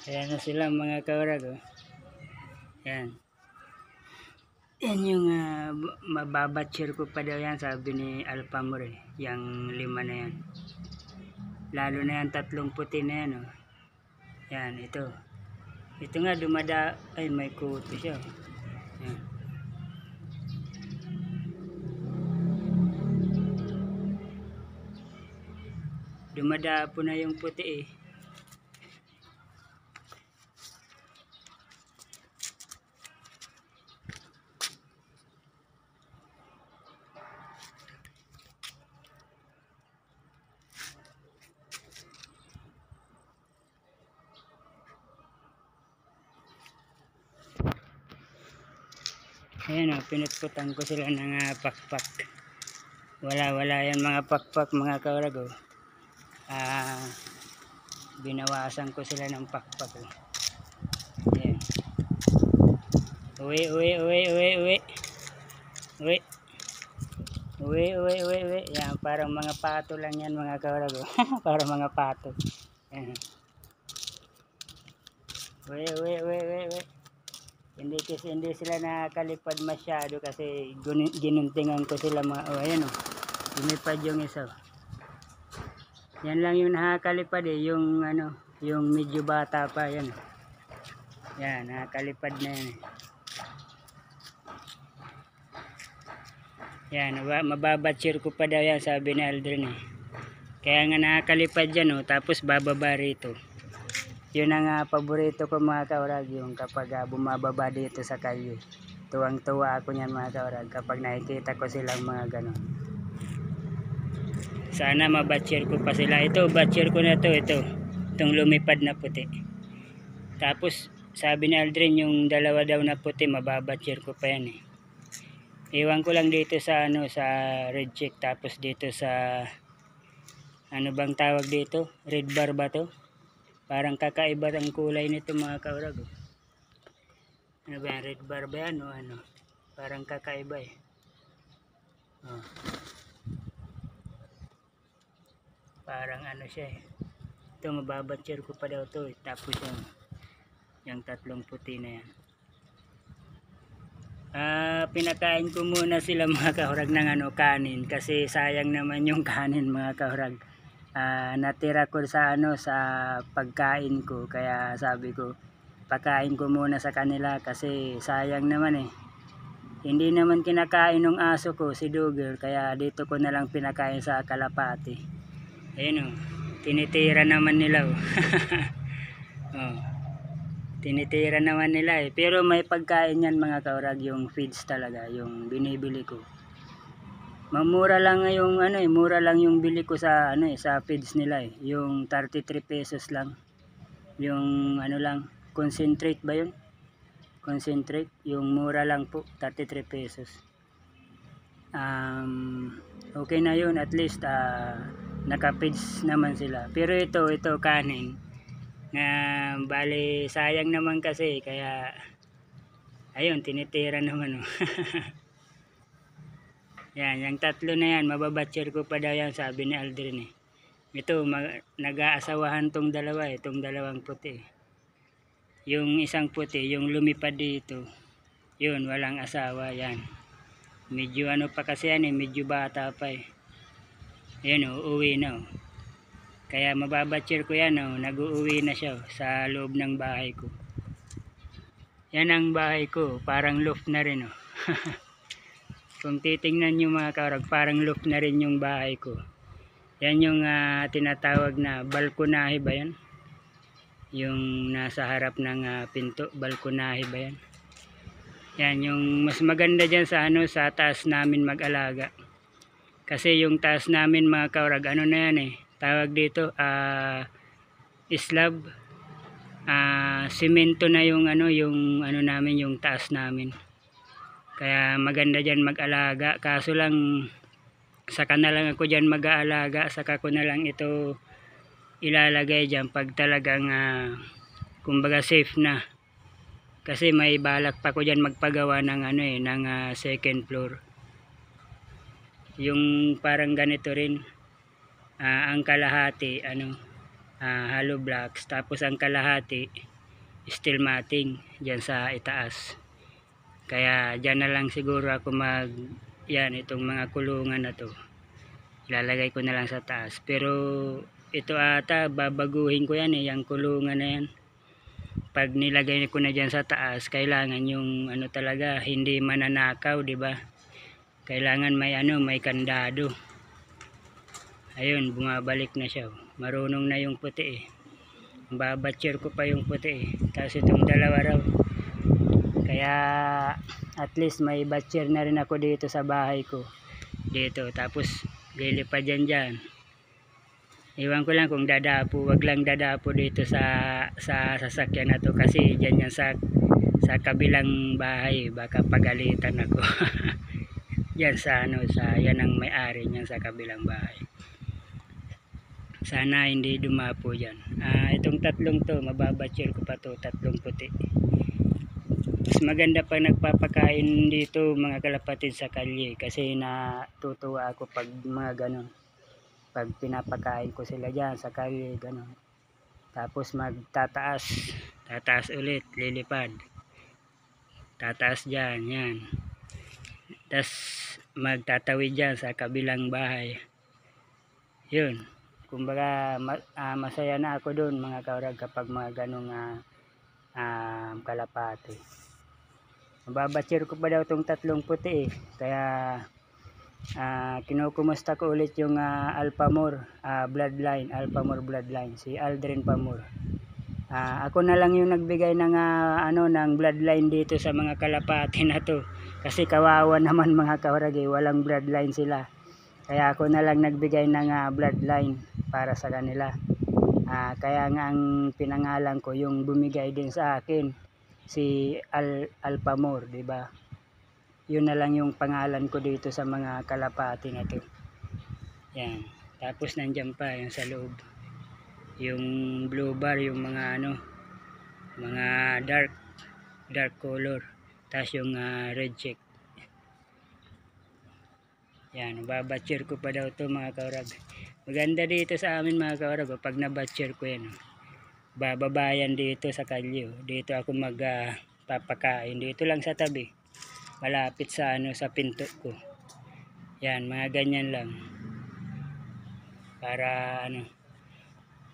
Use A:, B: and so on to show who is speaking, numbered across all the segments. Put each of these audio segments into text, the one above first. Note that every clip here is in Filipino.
A: Ayan na sila mga kaurag. Oh. Yan. Yan yung mababatcher ko pa daw yan, sabi ni Alpamore. Yang 5 na yan. Lalo na yan 3 puti na yan. Oh. Yan, ito. Ito nga ay may kuto siya. Yan. Dumadapo na yung puti eh. Ayan o, pinutputan ko sila ng pakpak. Wala yan mga pakpak mga kaurag o. Binawasan ko sila ng pakpak o. Ayan. Uwi. Yan, parang mga pato lang yan mga kaurag o. Parang mga pato. Ayan. Uwi. Hindi sila nakakalipad masyado kasi ginuntingan ko sila mga ayan o. Lumipad yung isa. Yan lang yung nakakalipad eh, yung yung medyo bata pa yan. Yan, nakakalipad na yan. Yan, mababatcher ko pa daw yan, sabi ni Aldrin eh. Kaya nga nakakalipad yan o, tapos bababa rito. Yun ang paborito ko mga kaurag, yung kapag bumababa dito sa kalye. Tuwang-tuwa ako niyan mga kaurag kapag nakikita ko silang mga ganon. Sana mabatcher ko pa sila. Ito, batcher ko na to, itong lumipad na puti. Tapos sabi ni Aldrin yung 2 daw na puti, mababatcher ko pa yan eh. Iwan ko lang dito sa sa red check, tapos dito sa ano bang tawag dito? Red bar ba to? Parang kakaiba ang kulay nito mga kaurag. Ano ba yan? Red bar ba yan o ano? Parang kakaiba eh. Oh. Parang ano siya eh. Ito mababatcher ko pa daw to eh. Tapos yung 3 puti na yan. Pinakain ko muna sila mga kaurag ng kanin. Kasi sayang naman yung kanin mga kaurag. Natira ko sa sa pagkain ko, kaya sabi ko pakain ko muna sa kanila kasi sayang naman eh. Hindi naman kinakain ng aso ko si Dugger, kaya dito ko na lang pinakain sa kalapati. Ayun o, tinitira naman nila oh. Oh, tinitira naman nila eh, pero may pagkain yan mga kaurag, yung feeds talaga yung binibili ko. Mamura lang yung mura lang yung bili ko sa sa feeds nila eh. Yung 33 pesos lang. Yung lang, concentrate ba yun? Concentrate, yung mura lang po, 33 pesos. Okay na yun, at least naka-feeds naman sila. Pero ito kanin. Bali sayang naman kasi, kaya ayun, tinitira naman oh. Yan, yung 3 na yan, mababatcher ko pa daw yan, sabi ni Aldrin eh. Ito, nag-aasawahan tong 2 eh, itong 2 puti. Yung isang puti, yung lumipad dito, yun, walang asawa, yan. Medyo pa kasi yan eh, medyo bata pa eh. Yan o, uuwi na o. Kaya mababatcher ko yan o, nag-uuwi na siya sa loob ng bahay ko. Yan ang bahay ko, parang loft na rin o. Kung titingnan nyo mga kaurag, parang loft na rin yung bahay ko. Yan yung tinatawag na balkonahe ba yan? Yung nasa harap ng pinto, balkonahe ba yan? Yan yung mas maganda dyan sa sa taas namin mag-alaga. Kasi yung taas namin mga kaurag, na yan eh, tawag dito, slab, simento na yung yung namin, yung taas namin. Kaya maganda dyan mag-alaga, kaso lang saka na lang ako dyan mag-aalaga, saka ko na lang ito ilalagay dyan pag talagang kumbaga safe na. Kasi may balak pa ko dyan magpagawa ng ng second floor. Yung parang ganito rin, ang kalahati hollow blocks, tapos ang kalahati steel matting dyan sa itaas. Kaya dyan na lang siguro ako itong mga kulungan na to ilalagay ko na lang sa taas. Pero ito ata babaguhin ko yan yung kulungan na yan. Pag nilagay ko na dyan sa taas, kailangan yung talaga hindi mananakaw, di ba? Kailangan may kandado. Ayun, bumabalik na siya. Marunong na yung puti babatcher ko pa yung puti tapos itong dalawa raw. Kaya at least may batcher na rin ako dito sa bahay ko dito. Tapos lilipad dyan. Iwan ko lang kung dadapo, wag lang dadapo dito sa sasakyan na to kasi dyan yan sa kabilang bahay, baka pagalitan ako. Yan sa yan ang may-ari niyan sa kabilang bahay. Sana hindi dumapo dyan. Itong tatlong to, mababatcher ko pa to, tatlong puti. Mas maganda pa nagpapakain dito mga kalapatid sa kalye kasi natutuwa ako pag mga ganon. Pag pinapakain ko sila dyan sa kalye, ganon. Tapos tataas ulit, lilipad. Tataas dyan, yan. Tapos magtatawid dyan sa kabilang bahay. Yun. Kumbaga masaya na ako doon mga kaurag kapag mga ganong kalapati. Mababatcher ko pa daw itong tatlong puti kaya kinukumusta ko ulit yung Alpamore bloodline, Alpamore bloodline, si Aldrin Pamor. Ako na lang yung nagbigay ng ng bloodline dito sa mga kalapati na to kasi kawawa naman mga kaurag walang bloodline sila. Kaya ako na lang nagbigay ng bloodline para sa kanila. Kaya nga ang pinangalan ko yung bumigay din sa akin si Alpamore, di ba? Yun na lang yung pangalan ko dito sa mga kalapati na to. Yan. Tapos nandiyan pa yung sa loob. Yung blue bar, yung mga mga dark color. Tapos yung red check. Yan, babatcher ko pa daw to mga kaurag. Maganda dito sa amin mga kaurag, pag nabatcher ko yan. Bababayan dito sa kalye. Dito ako magpapakain. Dito lang sa tabi. Malapit sa sa pinto ko. Yan, mga ganyan lang. Para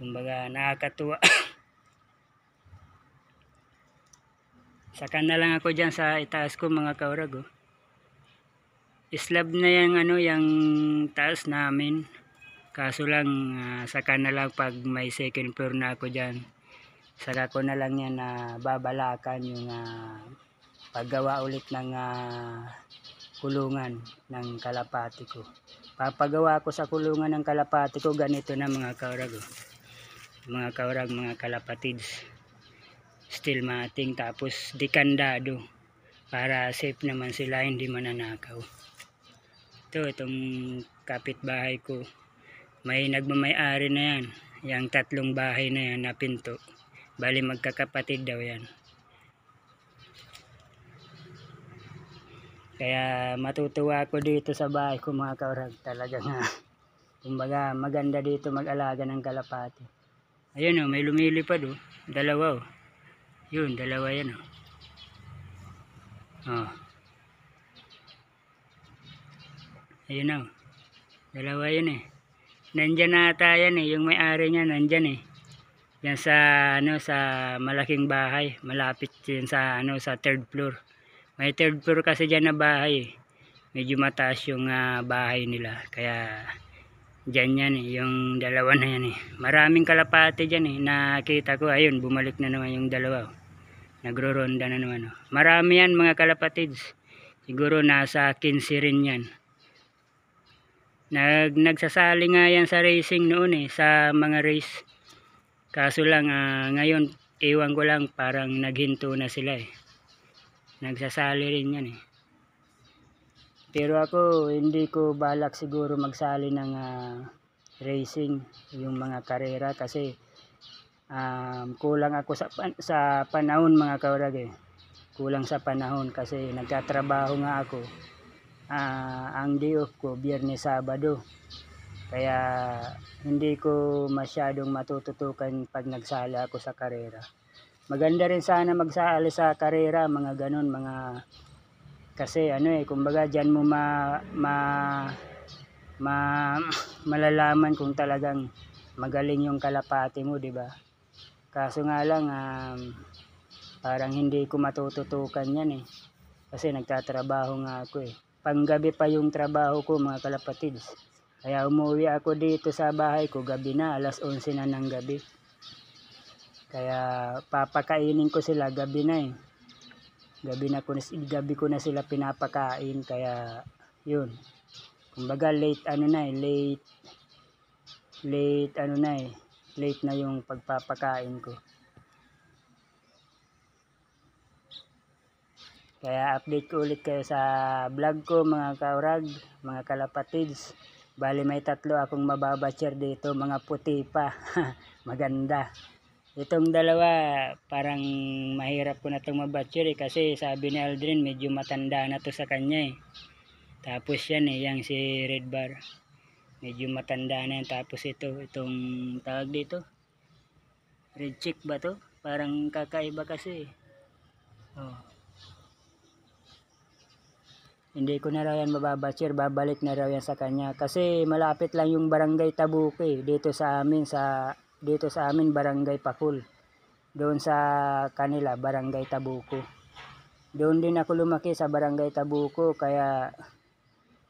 A: kumbaga nakakatuwa. Saka na lang ako dyan sa itaas ko mga kaurag. Slab na yung yung taas namin. Kaso lang saka na lang pag may second floor na ako dyan. Saka ko na lang yan babalakan yung paggawa ulit ng kulungan ng kalapati ko. Papagawa ko sa kulungan ng kalapati ko ganito na mga kaurag. Mga kaurag, mga kalapatids. Steel matting tapos dekandado para safe naman sila, hindi mananakaw. Itong kapitbahay ko, may nagmamay-ari na yan, yung tatlong bahay na yan na pinto, bali magkakapatid daw yan. Kaya matutuwa ako dito sa bahay ko mga kaurag, talaga nga kumbaga maganda dito mag-alaga ng kalapati. Ayun may lumilipad dalawa yun, dalawa yan ayun dalawa yun nandyan na ata yan yung may-ari niya nandyan yan sa sa malaking bahay, malapit yan sa sa third floor. May third floor kasi dyan na bahay medyo mataas yung bahay nila, kaya dyan yan yung dalawa na yan maraming kalapati dyan nakita ko. Ayun, bumalik na naman yung dalawa nagro-ronda na naman marami yan mga kalapatids, siguro nasa 15 rin yan. Nagsasali nga yan sa racing noon sa mga race. Kaso lang ngayon iwan ko lang, parang naghinto na sila Nagsasali rin yan Pero ako hindi ko balak siguro magsali ng racing, yung mga karera kasi kulang ako sa panahon mga kaurag kulang sa panahon kasi nagtatrabaho nga ako. Ang day off ko Biyernes, Sabado, kaya hindi ko masyadong matututukan pag nagsala ako sa karera. Maganda rin sana magsaali sa karera, mga ganun, mga kasi kumbaga diyan mo malalaman kung talagang magaling yung kalapati mo, di ba? Kaso nga lang parang hindi ko matututukan yan kasi nagtatrabaho nga ako Panggabi pa yung trabaho ko, mga kalapatids. Kaya umuwi ako dito sa bahay ko gabi na, alas 11 na ng gabi. Kaya papakainin ko sila gabi na gabi ko na sila pinapakain, kaya yun. Kumbaga late na yung pagpapakain ko. Kaya update ko ulit kayo sa vlog ko, mga kaurag, mga kalapatids. Bali may 3 akong mababatcher dito, mga puti pa. Maganda. Itong dalawa parang mahirap ko na itong mabatcher kasi sabi ni Aldrin medyo matanda na to sa kanya Tapos yan yang si Red Bar. Medyo matanda na yan. Tapos itong tawag dito. Red Chick ba to? Parang kakaiba kasi. Hindi ko na raw yan mababatcher, babalik na raw yan sa kanya kasi malapit lang yung barangay Tabuke dito sa amin barangay Pakul. Doon sa kanila barangay Tabuko. Doon din ako lumaki sa barangay Tabuko, kaya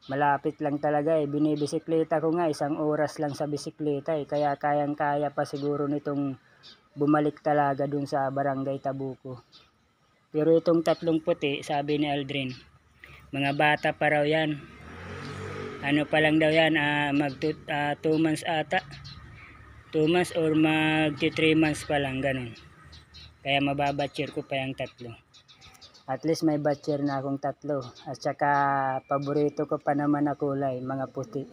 A: malapit lang talaga Binibisikleta ko nga 1 oras lang sa bisikleta kaya kayang-kaya pa siguro nitong bumalik talaga doon sa barangay Tabuko. Pero itong 3 puti, sabi ni Aldrin, mga bata pa raw yan. Ano pa lang daw yan, 2 months ata. 2 months or 3 months pa lang, ganun. Kaya mababatcher ko pa yung 3. At least may batcher na akong 3. At saka paborito ko pa naman na kulay, mga puti.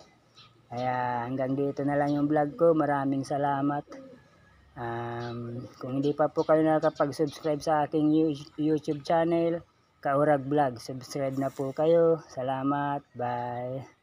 A: Kaya hanggang dito na lang yung vlog ko. Maraming salamat. Kung hindi pa po kayo nakapag-subscribe sa aking YouTube channel, Kaurag Vlog, subscribe na po kayo. Salamat. Bye.